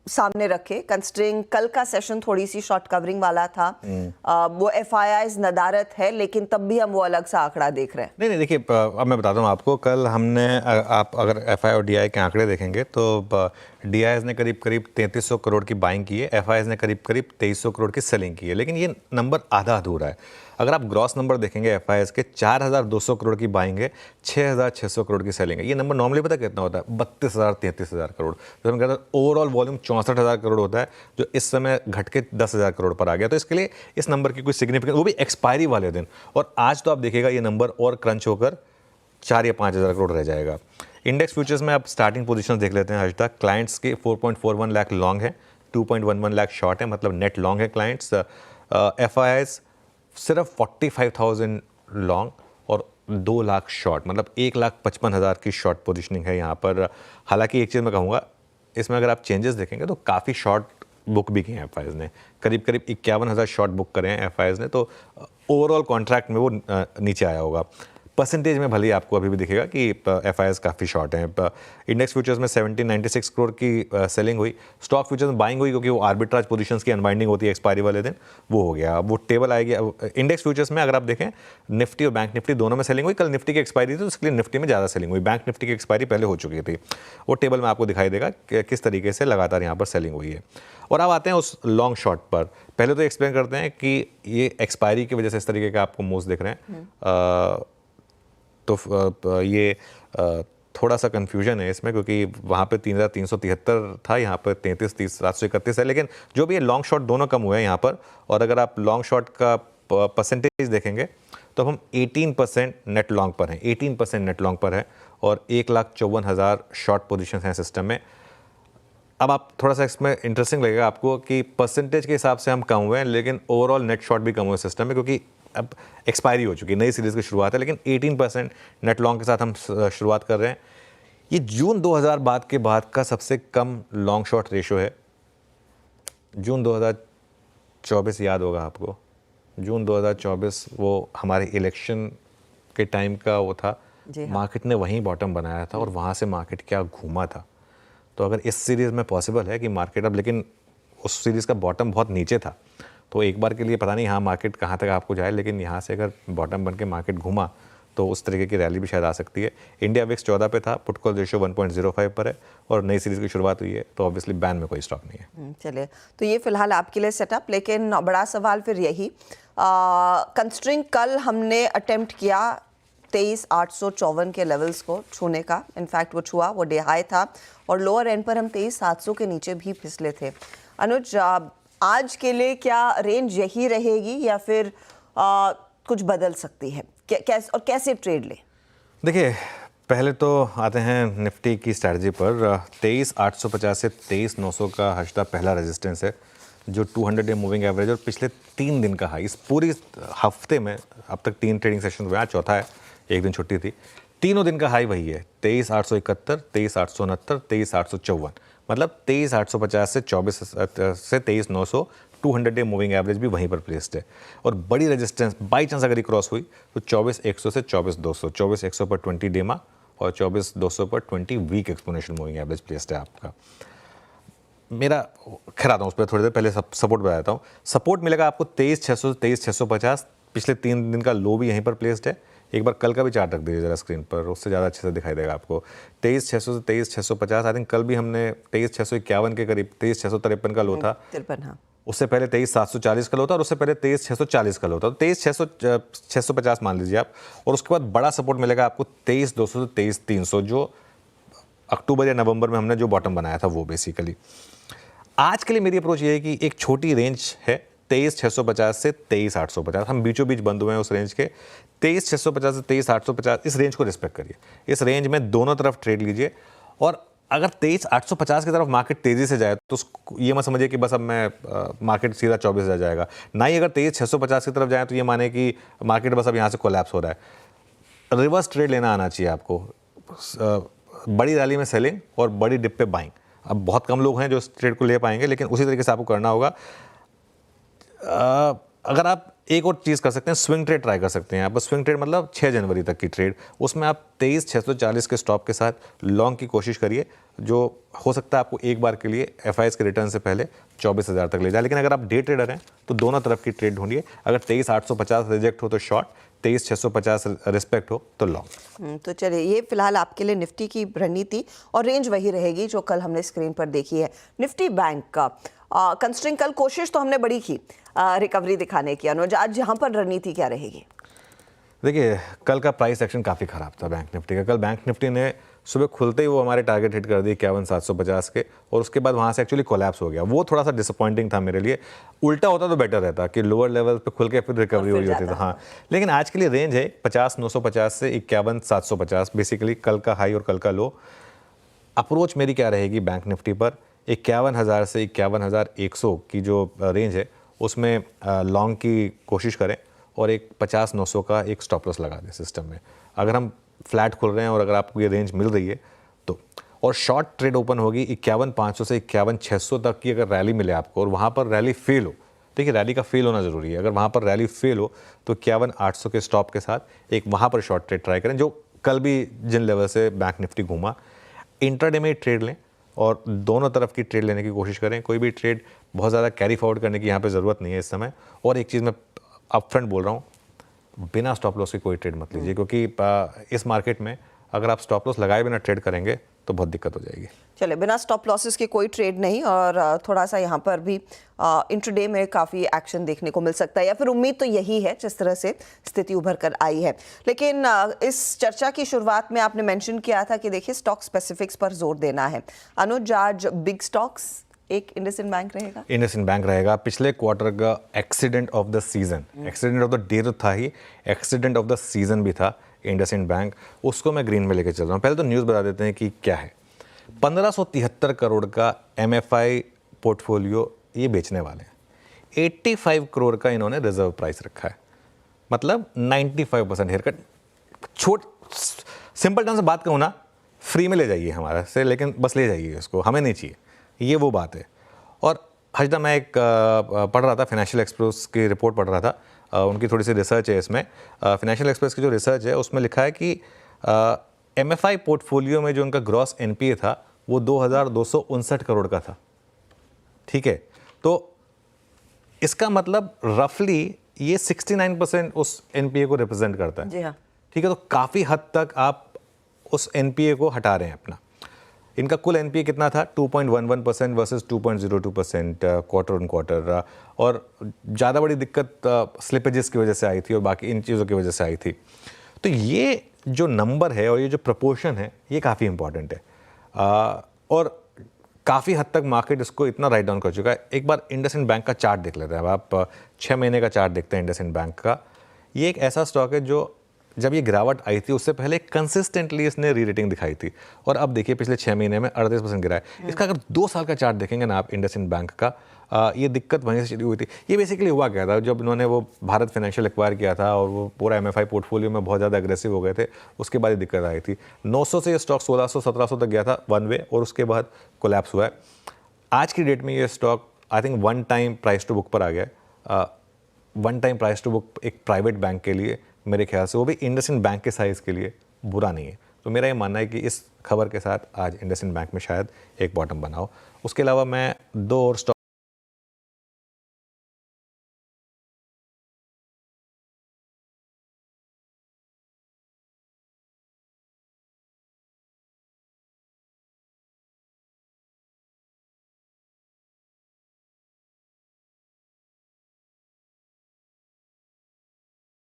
सामने रखे, कंसिडरिंग कल का सेशन थोड़ी सी शॉर्ट कवरिंग वाला था। वो एफआईआईज नदारत है, लेकिन तब भी हम वो अलग सा आंकड़ा देख रहे हैं। नहीं देखिए, अब मैं बताता हूँ आपको। कल हमने आप अगर एफआई और डीआई के आंकड़े देखेंगे तो डीआईएस ने करीब 3300 करोड़ की बाइंग की है, एफआईआईज ने करीब 2300 करोड़ की सेलिंग की है, लेकिन ये नंबर आधा अधूरा है। अगर आप ग्रॉस नंबर देखेंगे एफआईआईज के 4200 करोड़ की बाइंग है, 6600 करोड़ की सेलिंग है। ये नंबर नॉर्मली पता कितना होता है? 32,000 33,000 करोड़। तो हम कहते हैं ओवरऑल वॉल्यूम 64,000 करोड़ होता है, जो इस समय घट के 10,000 करोड़ पर आ गया। तो इसके लिए इस नंबर की कोई सिग्निफिकेंस, वो भी एक्सपायरी वाले दिन। और आज तो आप देखिएगा ये नंबर और क्रंच होकर 4 या 5,000 करोड़ रह जाएगा। इंडेक्स फ्यूचर्स में आप स्टार्टिंग पोजीशन देख लेते हैं आज तक। क्लाइंट्स के 4.41 लाख लॉन्ग है, 2.11 लाख शॉर्ट है, मतलब नेट लॉन्ग है क्लाइंट्स। एफआईआईज सिर्फ 45,000 लॉन्ग और 2 लाख शॉर्ट, मतलब 1,55,000 की शॉर्ट पोजीशनिंग है यहाँ पर। हालांकि एक चीज़ मैं कहूँगा, इसमें अगर आप चेंजेस देखेंगे तो काफ़ी शॉर्ट बुक भी किए हैं एफआईआईज ने, करीब 51,000 शॉर्ट बुक करे हैं एफआईआईज ने। तो ओवरऑल कॉन्ट्रैक्ट में वो नीचे आया होगा। परसेंटेज में भले ही आपको अभी भी दिखेगा कि एफआईआईज काफ़ी शॉर्ट हैं। इंडेक्स फ्यूचर्स में 1796 करोड़ की सेलिंग हुई। स्टॉक फ्यूचर्स में बाइंग हुई, क्योंकि वो आर्बिट्राज पोजीशंस की अनवाइंडिंग होती है एक्सपायरी वाले दिन, वो हो गया। वो टेबल आएगी। इंडेक्स फ्यूचर्स में अगर आप देखें, निफ्टी और बैंक निफ्टी दोनों में सेलिंग हुई। कल निफ्टी की एक्सपायरी थी तो उसके लिए निफ्टी में ज़्यादा सेलिंग हुई, बैंक निफ्टी की एक्सपायरी पहले हो चुकी थी। वो टेबल में आपको दिखाई देगा कि किस तरीके से लगातार यहाँ पर सेलिंग हुई है। और अब आते हैं उस लॉन्ग शॉर्ट पर। पहले तो एक्सप्लेन करते हैं कि ये एक्सपायरी की वजह से इस तरीके का आपको मूव्स दिख रहे हैं। तो ये थोड़ा सा कन्फ्यूजन है इसमें, क्योंकि वहाँ पे 3,373 था, यहाँ पर 33,731 है। लेकिन जो भी है, लॉन्ग शॉर्ट दोनों कम हुए हैं यहाँ पर। और अगर आप लॉन्ग शॉर्ट का परसेंटेज देखेंगे तो हम 18% नेट लॉन्ग पर हैं, 18% नेट लॉन्ग पर है, और 1,54,000 शॉर्ट पोजीशन हैं सिस्टम में। अब आप थोड़ा सा इसमें इंटरेस्टिंग लगेगा आपको कि परसेंटेज के हिसाब से हम कम हुए हैं, लेकिन ओवरऑल नेट शॉर्ट भी कम हुए सिस्टम में, क्योंकि अब एक्सपायरी हो चुकी है, नई सीरीज़ की शुरुआत है। लेकिन 18% नेट लॉन्ग के साथ हम शुरुआत कर रहे हैं। ये जून 2000 के बाद का सबसे कम लॉन्ग शॉर्ट रेशो है। जून 2024 याद होगा आपको, जून 2024 वो हमारे इलेक्शन के टाइम का वो था। मार्केट ने वहीं बॉटम बनाया था और वहाँ से मार्केट क्या घूमा था। तो अगर इस सीरीज़ में पॉसिबल है कि मार्केट अब, लेकिन उस सीरीज़ का बॉटम बहुत नीचे था, तो एक बार के लिए पता नहीं यहाँ मार्केट कहाँ तक आपको जाए, लेकिन यहाँ से अगर बॉटम बन के मार्केट घूमा तो उस तरीके की रैली भी शायद आ सकती है। इंडिया विक्स 14 पे था, पुट कॉल रेशियो 1.05 पर है, और नई सीरीज़ की शुरुआत हुई है, तो ऑब्वियसली बैन में कोई स्टॉक नहीं है। चलिए, तो ये फिलहाल आपके लिए सेटअप। लेकिन बड़ा सवाल फिर यही, कंसिडरिंग कल हमने अटेम्प्ट किया 23,854 के लेवल्स को छूने का, इनफैक्ट वो छुआ, वो डे हाई था, और लोअर एंड पर हम 23,700 के नीचे भी फिसले थे। अनुज, आज के लिए क्या रेंज यही रहेगी या फिर कुछ बदल सकती है? और कैसे ट्रेड ले? देखिए, पहले तो आते हैं निफ्टी की स्ट्रैटेजी पर। 23,850 से 23,900 का हश्ता पहला रेजिस्टेंस है, जो 200 डे मूविंग एवरेज और पिछले 3 दिन का हाई। इस पूरी हफ्ते में अब तक 3 ट्रेडिंग सेशन हुए, आज चौथा है, एक दिन छुट्टी थी। तीनों दिन का हाई वही है, 23,871, 23,869, 23,854, मतलब 23,850 से 23,900। 200 डे मूविंग एवरेज भी वहीं पर प्लेस्ड है। और बड़ी रेजिस्टेंस बाई चांस अगर ये क्रॉस हुई तो 24,100 से 24,200, 24,100 पर 20 डेमा और 24,200 पर 20 week exponential moving average placed है आपका। मेरा खैर आता हूँ उस पर थोड़ी देर पहले, सपोर्ट बताता हूँ। सपोर्ट मिलेगा आपको 23,600 से 23,650, पिछले 3 दिन का लो भी यहीं पर प्लेस्ड है। एक बार कल का भी चार्ट रख दीजिए जरा स्क्रीन पर, उससे ज़्यादा अच्छे से दिखाई देगा आपको। 23,600 से 23,650, आई थिंक कल भी हमने 23,651 के करीब, 23,653 का लो था। 53, हाँ। उससे पहले 23,740 का लो था, और उससे पहले 23,640 का लो था। तो 23,650 मान लीजिए आप। और उसके बाद बड़ा सपोर्ट मिलेगा आपको 23,200 से 23,300, जो अक्टूबर या नवंबर में हमने जो बॉटम बनाया था वो बेसिकली। आज के लिए मेरी अप्रोच ये है कि एक छोटी रेंज है 23,650 से 23,850, हम बीचों बीच बंद हुए हैं उस रेंज के। 23,650 से 23,850, इस रेंज को रिस्पेक्ट करिए। इस रेंज में दोनों तरफ ट्रेड लीजिए। और अगर 23,850 की तरफ मार्केट तेजी से जाए तो ये मत समझिए कि बस अब मैं मार्केट सीधा 24,000 जाएगा, ना ही अगर 23,650 की तरफ जाए तो ये माने कि मार्केट बस अब यहाँ से कोलैप्स हो रहा है। रिवर्स ट्रेड लेना आना चाहिए आपको। बड़ी रैली में सेलिंग और बड़ी डिप पे बाइंग। अब बहुत कम लोग हैं जो इस ट्रेड को ले पाएंगे, लेकिन उसी तरीके से आपको करना होगा। अगर आप एक और चीज़ कर सकते हैं, स्विंग ट्रेड ट्राई कर सकते हैं आप। स्विंग ट्रेड मतलब 6 जनवरी तक की ट्रेड, उसमें आप 23,640 के स्टॉप के साथ लॉन्ग की कोशिश करिए। जो हो सकता है आपको एक बार के लिए एफआईएस के रिटर्न से पहले 24,000 तक ले जाए। लेकिन अगर आप डे ट्रेडर हैं तो दोनों तरफ की ट्रेड ढूंढिए। अगर 23,850 रिजेक्ट हो तो शॉर्ट, 23,650 रिस्पेक्ट हो तो लॉन्ग। तो चलिए, ये फिलहाल आपके लिए निफ्टी की रणनीति और रेंज वही रहेगी जो कल हमने स्क्रीन पर देखी है। निफ्टी बैंक का कंस्ट्रिंग कल कोशिश तो हमने बड़ी की रिकवरी दिखाने की। अनुज, आज यहाँ पर रणनीति क्या रहेगी? देखिए, कल का प्राइस एक्शन काफ़ी ख़राब था बैंक निफ्टी का। कल बैंक निफ्टी ने सुबह खुलते ही वो हमारे टारगेट हिट कर दिए 51,750 के, और उसके बाद वहाँ से एक्चुअली कोलैप्स हो गया। वो थोड़ा सा डिसअपॉइंटिंग था मेरे लिए। उल्टा होता तो बेटर रहता कि लोअर लेवल पे खुल के फिर रिकवरी हुई होती। तो हाँ, लेकिन आज के लिए रेंज है 50,950 से 51,750, बेसिकली कल का हाई और कल का लो। अप्रोच मेरी क्या रहेगी बैंक निफ्टी पर, 51,000 से 51,100 की जो रेंज है उसमें लॉन्ग की कोशिश करें, और एक 50,900 का एक स्टॉप लॉस लगा दें सिस्टम में। अगर हम फ्लैट खुल रहे हैं और अगर आपको ये रेंज मिल रही है तो, और शॉर्ट ट्रेड ओपन होगी 51,500 से 51,600 तक की। अगर रैली मिले आपको और वहाँ पर रैली फेल हो, देखिए रैली का फेल होना ज़रूरी है, अगर वहाँ पर रैली फेल हो तो 51,800 के स्टॉप के साथ एक वहाँ पर शॉर्ट ट्रेड ट्राई करें, जो कल भी जिन लेवल से बैंक निफ्टी घूमा। इंट्राडे में ट्रेड लें और दोनों तरफ की ट्रेड लेने की कोशिश करें। कोई भी ट्रेड बहुत ज़्यादा कैरी फॉरवर्ड करने की यहाँ पे ज़रूरत नहीं है इस समय। और एक चीज़ मैं अपफ्रंट बोल रहा हूँ, बिना स्टॉप लॉस की कोई ट्रेड मत लीजिए, क्योंकि इस मार्केट में अगर आप स्टॉप लॉस लगाए बिना ट्रेड करेंगे तो बहुत दिक्कत हो जाएगी। चले, बिना स्टॉप लॉसेस के कोई ट्रेड नहीं, और थोड़ा सा यहाँ पर भी इंट्राडे में काफ़ी एक्शन देखने को मिल सकता है, या फिर उम्मीद तो यही है जिस तरह से स्थिति उभर कर आई है। लेकिन इस चर्चा की शुरुआत में आपने मेंशन किया था कि देखिए स्टॉक स्पेसिफिक्स पर जोर देना है। अनुज, आज बिग स्टॉक्स एक इंडसइंड बैंक रहेगा। इंडसइंड बैंक रहेगा। पिछले क्वार्टर का accident of the season, accident of the day तो था ही, एक्सीडेंट ऑफ द सीजन भी था इंडसइंड बैंक। उसको मैं ग्रीन में लेकर चल रहा हूँ। पहले तो न्यूज़ बता देते हैं कि क्या है। 1573 करोड़ का एमएफआई पोर्टफोलियो ये बेचने वाले हैं। 85 करोड़ का इन्होंने रिजर्व प्राइस रखा है, मतलब 95% हेयर कट। सिंपल टर्म से बात कहूँ ना, फ्री में ले जाइए हमारा से, लेकिन बस ले जाइए इसको, हमें नहीं चाहिए, ये वो बात है। और हजदा मैं एक पढ़ रहा था, फाइनेंशियल एक्सप्रेस की रिपोर्ट पढ़ रहा था, उनकी थोड़ी सी रिसर्च है इसमें। फाइनेंशियल एक्सप्रेस की जो रिसर्च है उसमें लिखा है कि एमएफआई पोर्टफोलियो में जो उनका ग्रॉस एनपीए था वो 2,259 करोड़ का था। ठीक है, तो इसका मतलब रफली ये 69% उस एनपीए को रिप्रेजेंट करता है। जी हाँ। ठीक है, तो काफ़ी हद तक आप उस एनपीए को हटा रहे हैं अपना। इनका कुल एनपीए कितना था? 2.11% वर्सेस 2.02% क्वार्टर ऑन क्वार्टर। और ज़्यादा बड़ी दिक्कत स्लिपेजेस की वजह से आई थी और बाकी इन चीज़ों की वजह से आई थी। तो ये जो नंबर है और ये जो प्रपोर्शन है ये काफ़ी इंपॉर्टेंट है, और काफ़ी हद तक मार्केट इसको इतना राइट डाउन कर चुका है। एक बार इंडसइंड बैंक का चार्ट देख लेते हैं। अब आप 6 महीने का चार्ट देखते हैं इंडसइंड बैंक का। ये एक ऐसा स्टॉक है जो जब ये गिरावट आई थी उससे पहले कंसिस्टेंटली इसने री रेटिंग दिखाई थी, और अब देखिए पिछले 6 महीने में 38% गिरा है। इसका अगर 2 साल का चार्ट देखेंगे ना आप इंडसइंड बैंक का, ये दिक्कत वहीं से शुरू हुई थी। ये बेसिकली हुआ क्या था, जब इन्होंने वो भारत फाइनेंशियल एक्वायर किया था और वो पूरा एमएफआई पोर्टफोलियो में बहुत ज़्यादा एग्रेसिव हो गए थे, उसके बाद ये दिक्कत आई थी। 900 से ये स्टॉक 1600-1700 तक गया था वन वे, और उसके बाद कोलैप्स हुआ है। आज की डेट में ये stock I think 1 time price to book पर आ गया। 1 टाइम प्राइस टू बुक एक प्राइवेट बैंक के लिए मेरे ख्याल से, वो भी इंडसइंड बैंक के साइज़ के लिए, बुरा नहीं है। तो मेरा ये मानना है कि इस खबर के साथ आज इंडसइंड बैंक में शायद एक बॉटम बनाओ। उसके अलावा मैं 2 और स्टॉक